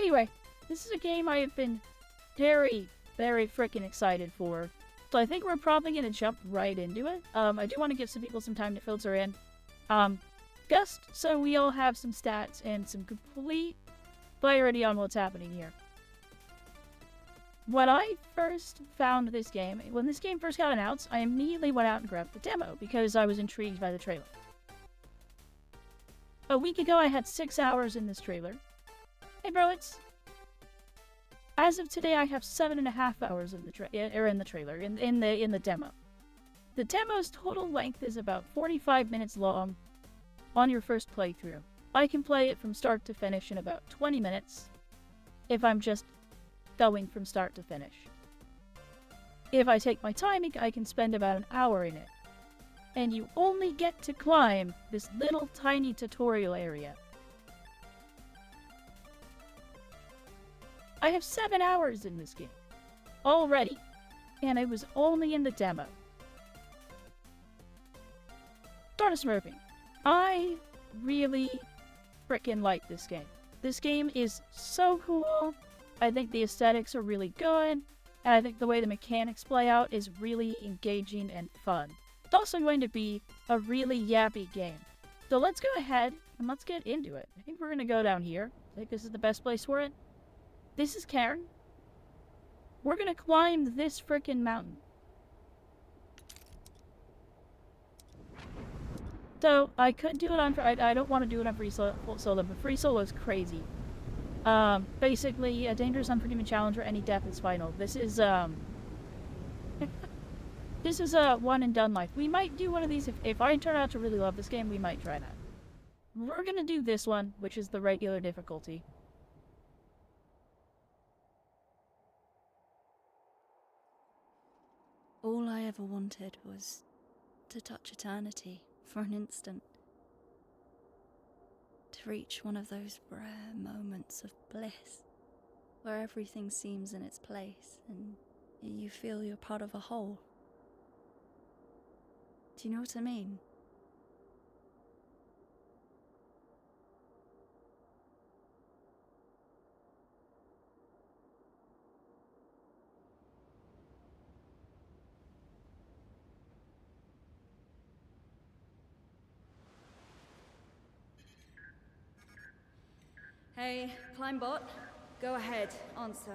Anyway, this is a game I have been very, very freaking excited for. So I think we're probably going to jump right into it. I do want to give some people some time to filter in. Just so we all have some stats and some complete clarity on what's happening here. When I first found this game, when this game first got announced, I immediately went out and grabbed the demo because I was intrigued by the trailer. A week ago, I had 6 hours in this trailer. Hey, bro, as of today, I have 7.5 hours in the trailer, in the demo. The demo's total length is about 45 minutes long on your first playthrough. I can play it from start to finish in about 20 minutes if I'm just going from start to finish. If I take my time, I can spend about an hour in it. And you only get to climb this little tiny tutorial area. I have 7 hours in this game already, and I was only in the demo. Start smurfing. I really frickin' like this game. This game is so cool. I think the aesthetics are really good, and I think the way the mechanics play out is really engaging and fun. It's also going to be a really yappy game. So let's go ahead and let's get into it. I think we're going to go down here. I think this is the best place for it. This is Cairn. We're going to climb this frickin' mountain. So, I could do it on... I don't want to do it on free solo, but free solo is crazy. Basically, a dangerous, unforgiving challenge where any death is final. This is, this is a one-and-done life. We might do one of these. If I turn out to really love this game, we might try that. We're gonna do this one, which is the regular difficulty. All I ever wanted was to touch eternity for an instant. To reach one of those rare moments of bliss, where everything seems in its place and you feel you're part of a whole. Do you know what I mean? Hey, Climbot, go ahead, answer.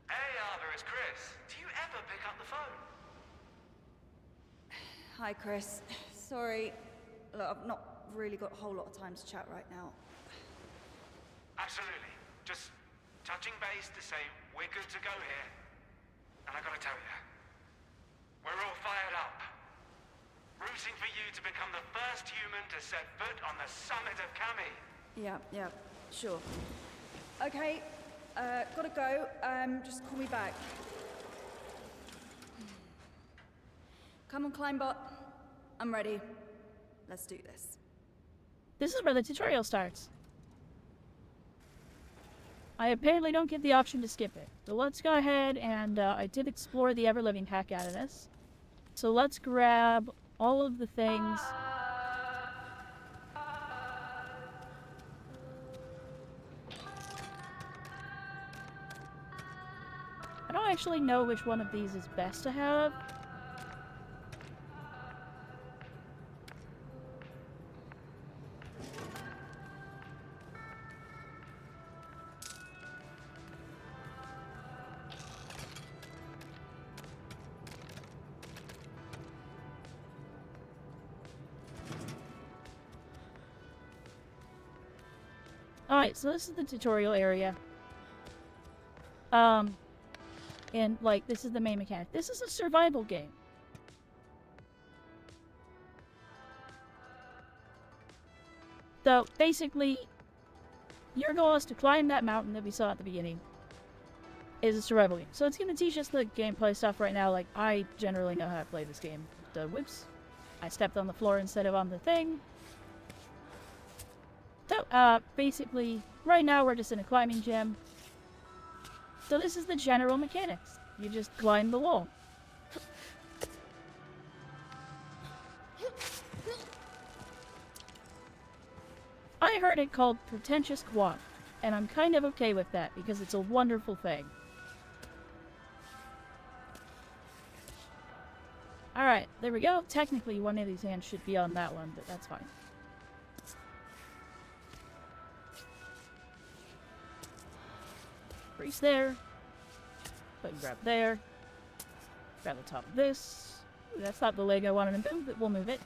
Hey, Arthur, it's Chris. Do you ever pick up the phone? Hi, Chris. Sorry, look, I've not really got a whole lot of time to chat right now. Absolutely. Just touching base to say we're good to go here. And I gotta tell you, we're all fired up. Rooting for you to become the first human to set foot on the summit of Kami. Yeah, sure. Okay, gotta go. Just call me back. Come on, Climbot. I'm ready. Let's do this. This is where the tutorial starts. I apparently don't get the option to skip it. So let's go ahead and I did explore the ever-living heck out of this. So let's grab all of the things. I don't actually know which one of these is best to have. Alright, so this is the tutorial area. And, like, this is the main mechanic. This is a survival game. So, basically, your goal is to climb that mountain that we saw at the beginning. Is a survival game. So it's going to teach us the gameplay stuff right now. Like, I generally know how to play this game. So, whoops. I stepped on the floor instead of on the thing. So, basically, right now we're just in a climbing gym. So this is the general mechanics. You just climb the wall. I heard it called pretentious quad. And I'm kind of okay with that, because it's a wonderful thing. Alright, there we go. Technically, one of these hands should be on that one, but that's fine. Freeze there. But grab there. Grab the top of this. Ooh, that's not the leg I wanted to move, but we'll move it.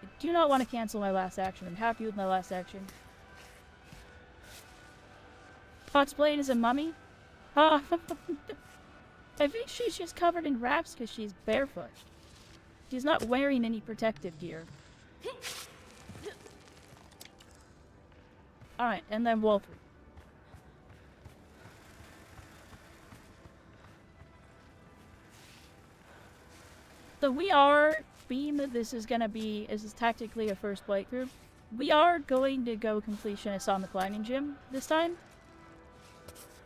I do not want to cancel my last action. I'm happy with my last action. Pot's Blade is a mummy? I think she's just covered in wraps because she's barefoot. She's not wearing any protective gear. Alright, and then wall 3. So we are, being that this is tactically a first playthrough, we are going to go completionist on the climbing gym this time.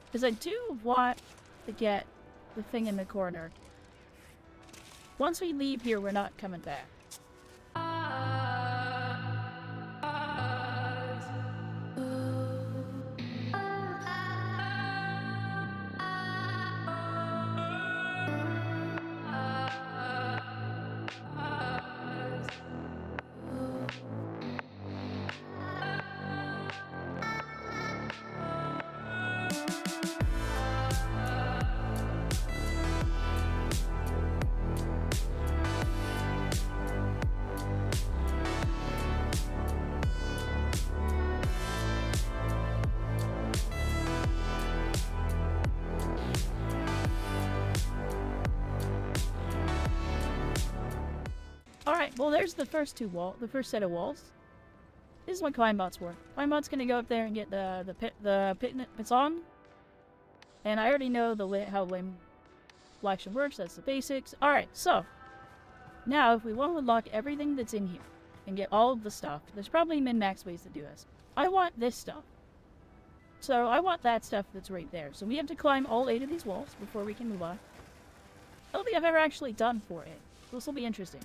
Because I do want to get the thing in the corner. Once we leave here, we're not coming back. Alright, well there's the first set of walls. This is what Climbot's for. Climbot's gonna go up there and get the pits on. And I already know how limb flexion works, that's the basics. Alright, so now if we want to unlock everything that's in here and get all of the stuff, there's probably min-max ways to do this. I want this stuff. So I want that stuff that's right there. So we have to climb all 8 of these walls before we can move on. I don't think I've ever actually done 4A. This will be interesting.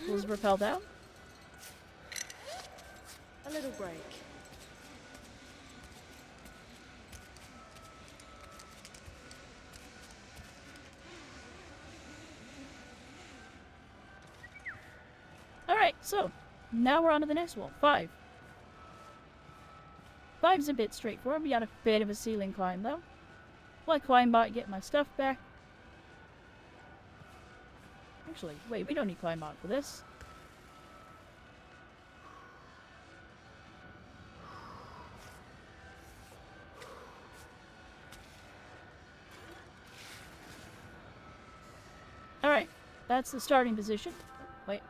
Was rappel down? A little break. Alright, so now we're on to the next wall. 5. 5's a bit straightforward. We got a bit of a ceiling climb though. Let Climbot get my stuff back. Actually, wait, we don't need Climbot for this. Alright, that's the starting position. Wait.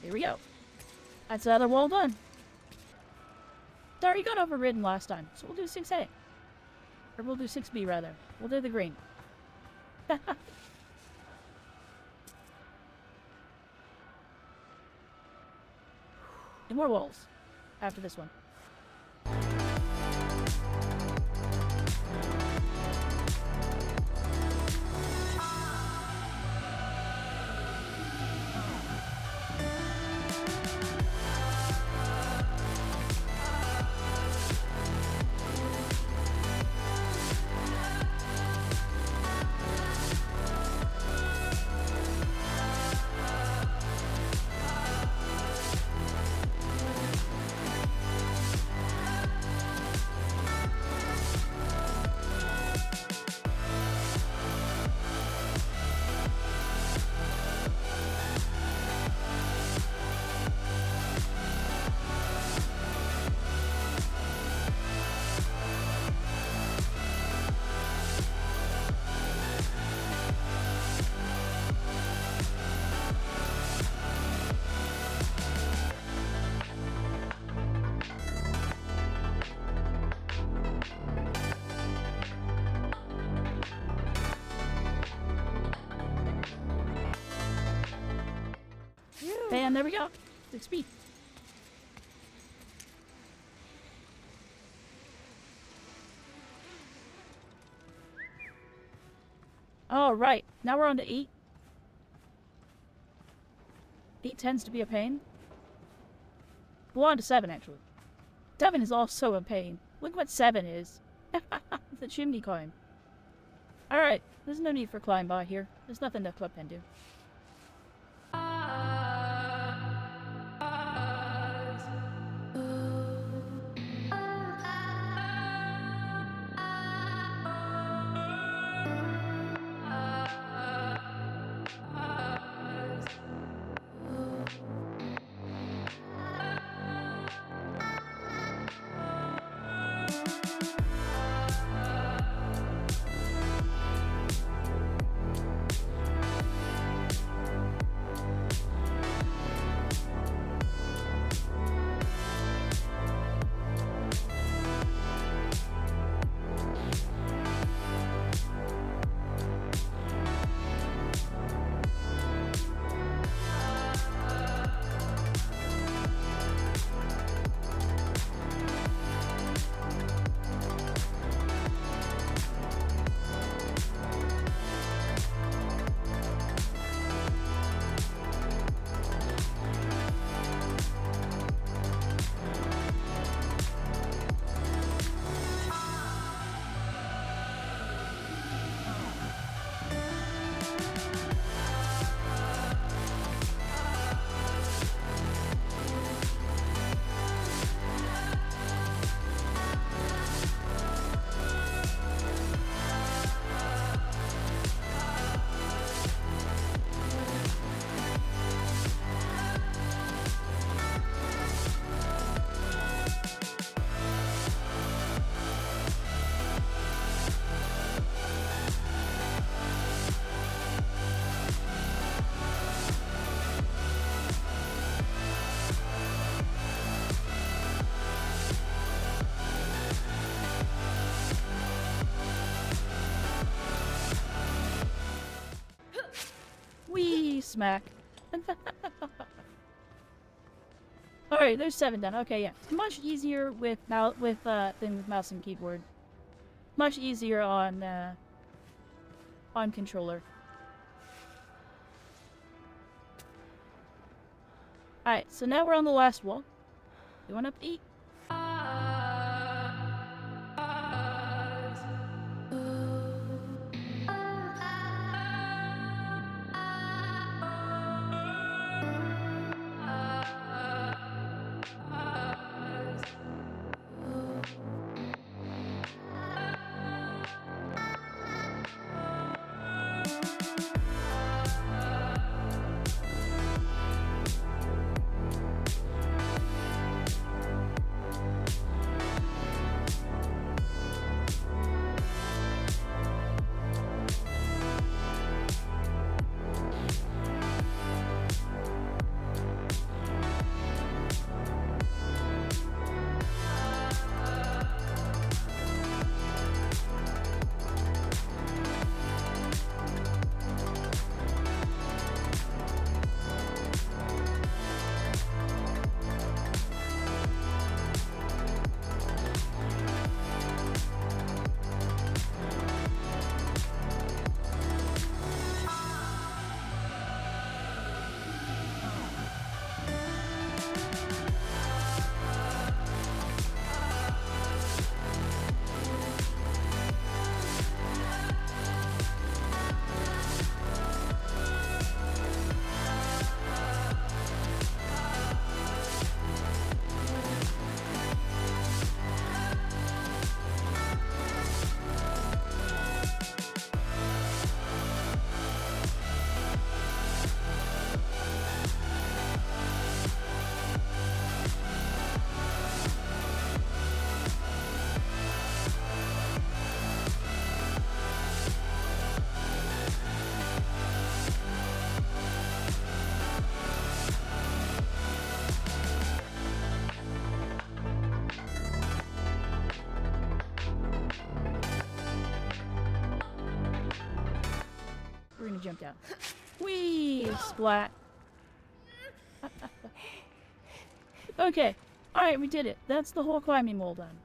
Here we go. That's another wall done. Sorry, got overridden last time, so we'll do 6A. Or we'll do 6B, rather. We'll do the green. And more walls after this one. And there we go. 6B. Alright, now we're on to 8. 8 tends to be a pain. We're on to 7, actually. 7 is also a pain. Look what 7 is. The chimney climb. Alright, there's no need for climb by here. There's nothing to clip into. smack. Alright, there's 7 done. Okay, yeah. It's much easier with than with mouse and keyboard. Much easier on controller. Alright, so now we're on the last wall. You want to eat? We're gonna jump down. Whee! Splat. Okay. Alright, we did it. That's the whole climbing wall done.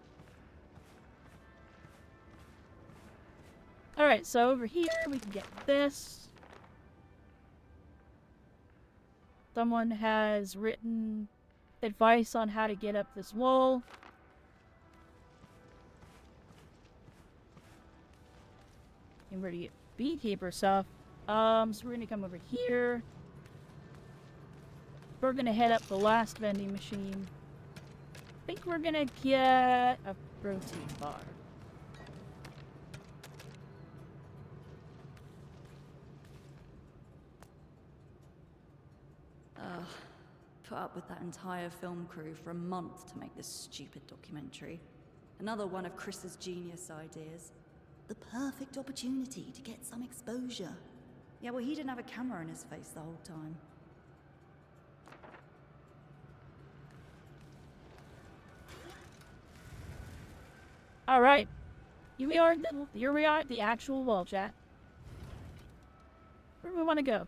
Alright, so over here we can get this. Someone has written advice on how to get up this wall. And where to get beekeeper stuff. So we're gonna come over here. We're gonna head up the last vending machine. I think we're gonna get a protein bar. Put up with that entire film crew for a month to make this stupid documentary. Another one of Chris's genius ideas. The perfect opportunity to get some exposure. Yeah, well, he didn't have a camera in his face the whole time. Alright. Here we are at the actual wall, chat. Where do we want to go?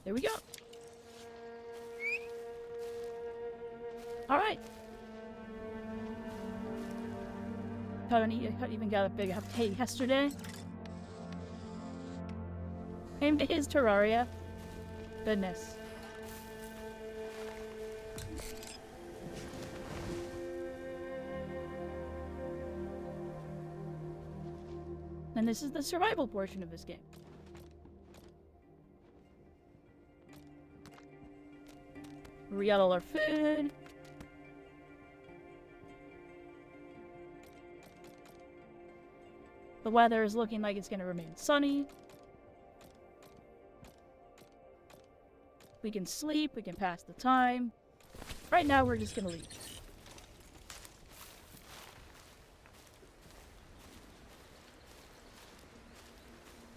There we go. Alright. I even got a big update yesterday. Named his Terraria. Goodness. And this is the survival portion of this game. We got all our food. The weather is looking like it's going to remain sunny. We can sleep, we can pass the time. Right now, we're just going to leave.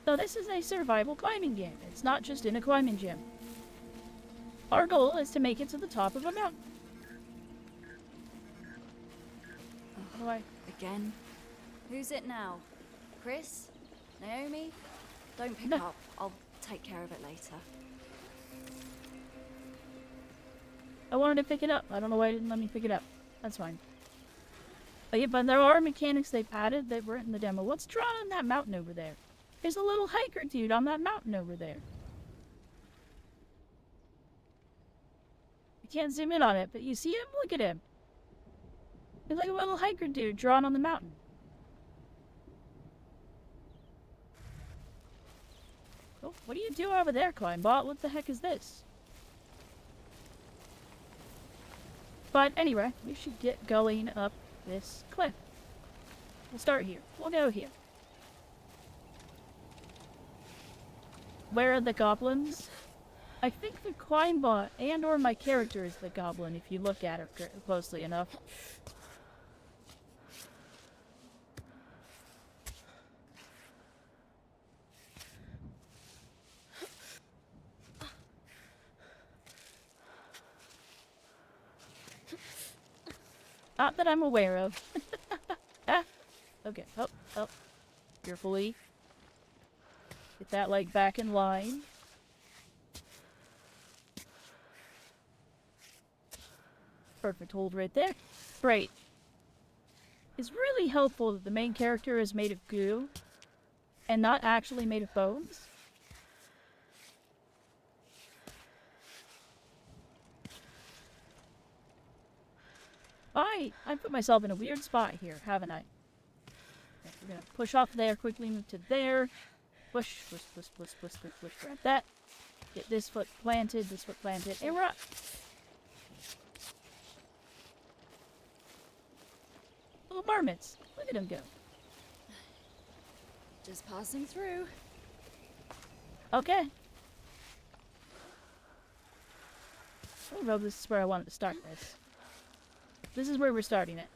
So this is a survival climbing game. It's not just in a climbing gym. Our goal is to make it to the top of a mountain. Why? Again? Who's it now? Chris? Naomi? Don't pick No. up. I'll take care of it later. I wanted to pick it up. I don't know why it didn't let me pick it up. That's fine. But yeah, but there are mechanics they've added that weren't in the demo. What's drawn on that mountain over there? There's a little hiker dude on that mountain over there. I can't zoom in on it, but you see him? Look at him. He's like a little hiker dude drawn on the mountain. Oh, what do you do over there, Climbot? What the heck is this? But anyway, we should get going up this cliff. We'll start here. We'll go here. Where are the goblins? I think the Climbot and or my character is the goblin if you look at it closely enough. Not that I'm aware of. Ah. Okay. Oh. Carefully. Get that leg back in line. Perfect hold right there. Great. It's really helpful that the main character is made of goo and not actually made of bones. I put myself in a weird spot here, haven't I? Okay, we're gonna push off there, quickly move to there. Push, grab that. Get this foot planted, and we're up. Little marmots. Look at them go. Just passing through. Okay. Oh, well, this is where I wanted to start this. This is where we're starting it.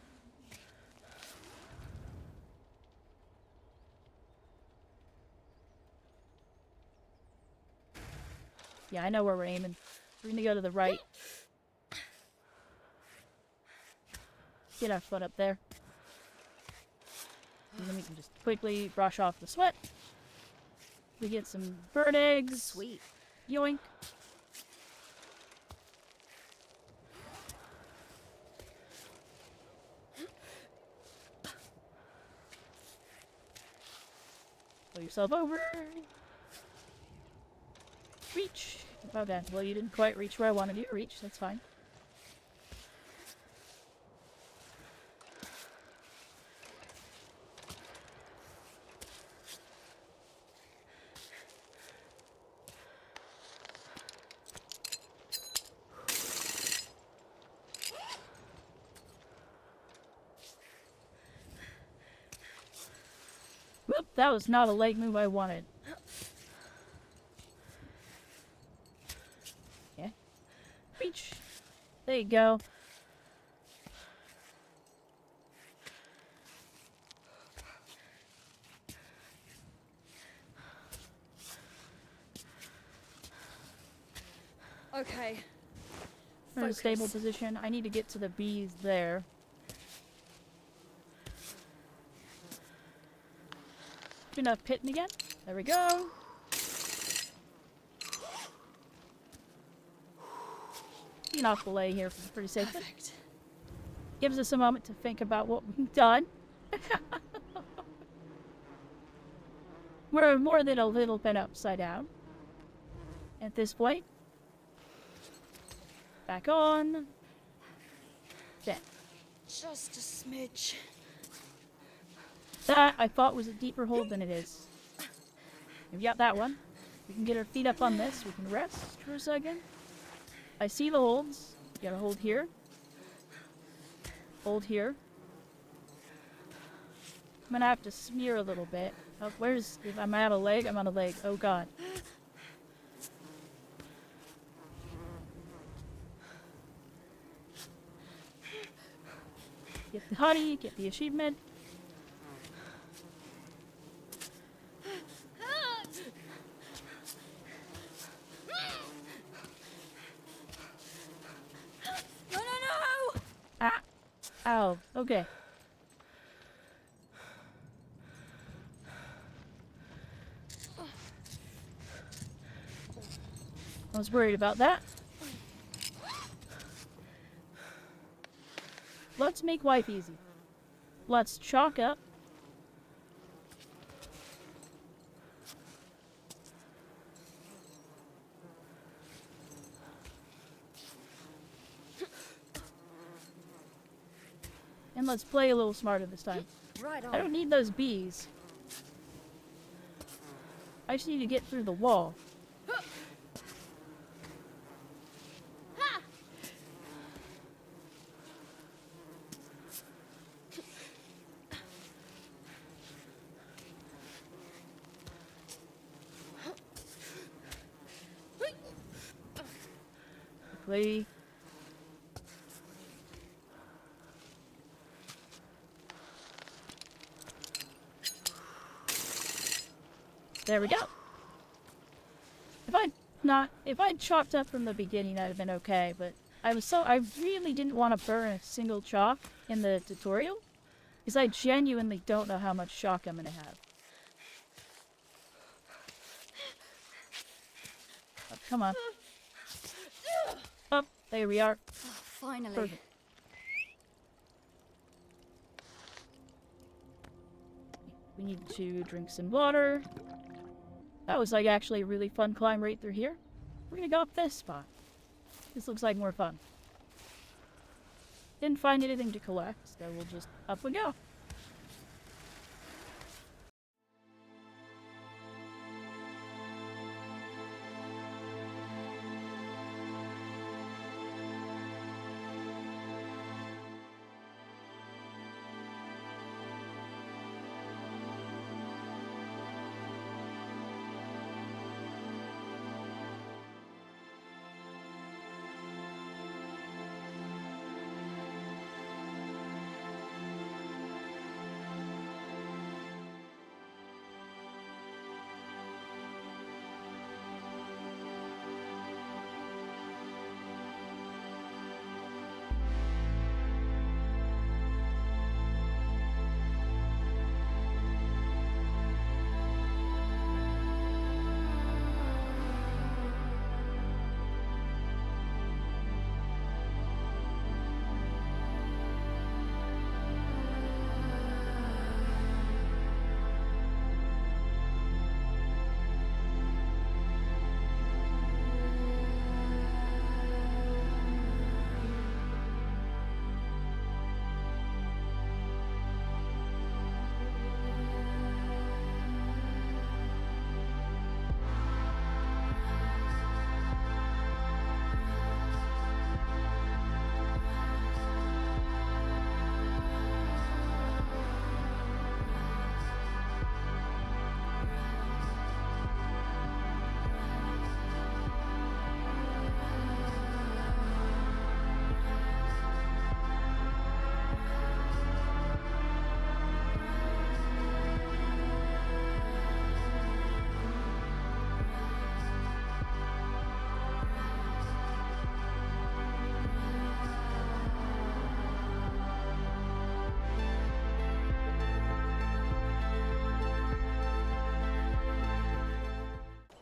Yeah, I know where we're aiming. We're gonna go to the right. Get our foot up there. And then we can just quickly brush off the sweat. We get some bird eggs. Sweet. Yoink. Pull yourself over. Reach. Okay, well you didn't quite reach where I wanted you to reach. That's fine. Whoop, that was not a leg move I wanted. Yeah. Reach. There you go. Okay. We're in a Focus. stable position. I need to get to the bees there. Enough pitting again. There we go. clean off the lay here for pretty safe. Perfect. Gives us a moment to think about what we've done. We're more than a little bit upside down at this point. Back on. Then. Just a smidge. That I thought was a deeper hold than it is. We've got that one. We can get our feet up on this. We can rest for a second. I see the holds. You gotta hold here. Hold here. I'm gonna have to smear a little bit. Oh, where's... If I'm out of leg, I'm out of leg. Oh god. Get the honey, get the achievement. No, no, no! Ah! Ow. Okay. I was worried about that. Let's make life easy. Let's chalk up. And let's play a little smarter this time. Right I on. don't need those bees. I just need to get through the wall. Quickly. There we go. If I'd chopped up from the beginning, that'd have been okay, but I really didn't want to burn a single chalk in the tutorial, because I genuinely don't know how much chalk I'm gonna have. Oh, come on. Up, there we are. Finally. Perfect. We need to drink some water. That was like actually a really fun climb right through here. We're gonna go up this spot. This looks like more fun. Didn't find anything to collect, so we'll just up we go.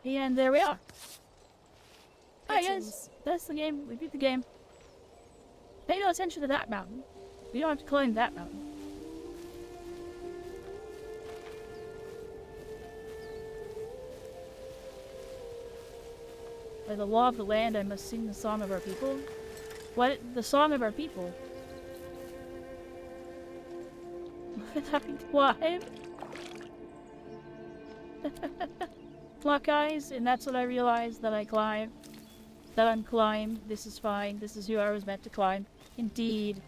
And there we are. Hi guys, that's the game. We beat the game. Pay no attention to that mountain. We don't have to climb that mountain. By the law of the land, I must sing the song of our people. What? The song of our people? Having to climb? Clock eyes, and that's what I realized, that I climb. That I'm climbed. This is fine. This is who I was meant to climb. Indeed.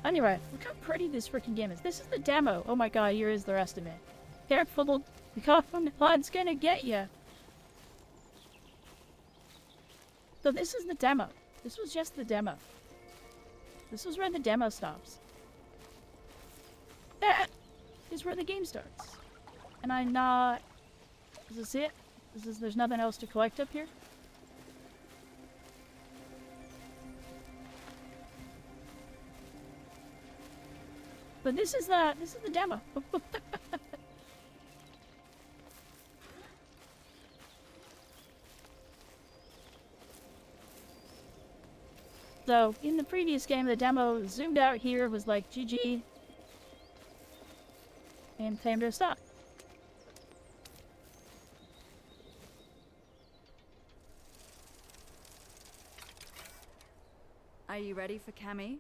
Anyway, look how pretty this freaking game is. This is the demo. Oh my god, here is the rest of it. Careful, the God's gonna get you. So this is the demo. This was just the demo. This was where the demo stops. That is where the game starts. And I'm not... Is this it? There's nothing else to collect up here? But this is the demo. So, in the previous game, the demo zoomed out here, was like, GG. And time to stop. Are you ready for Cammy?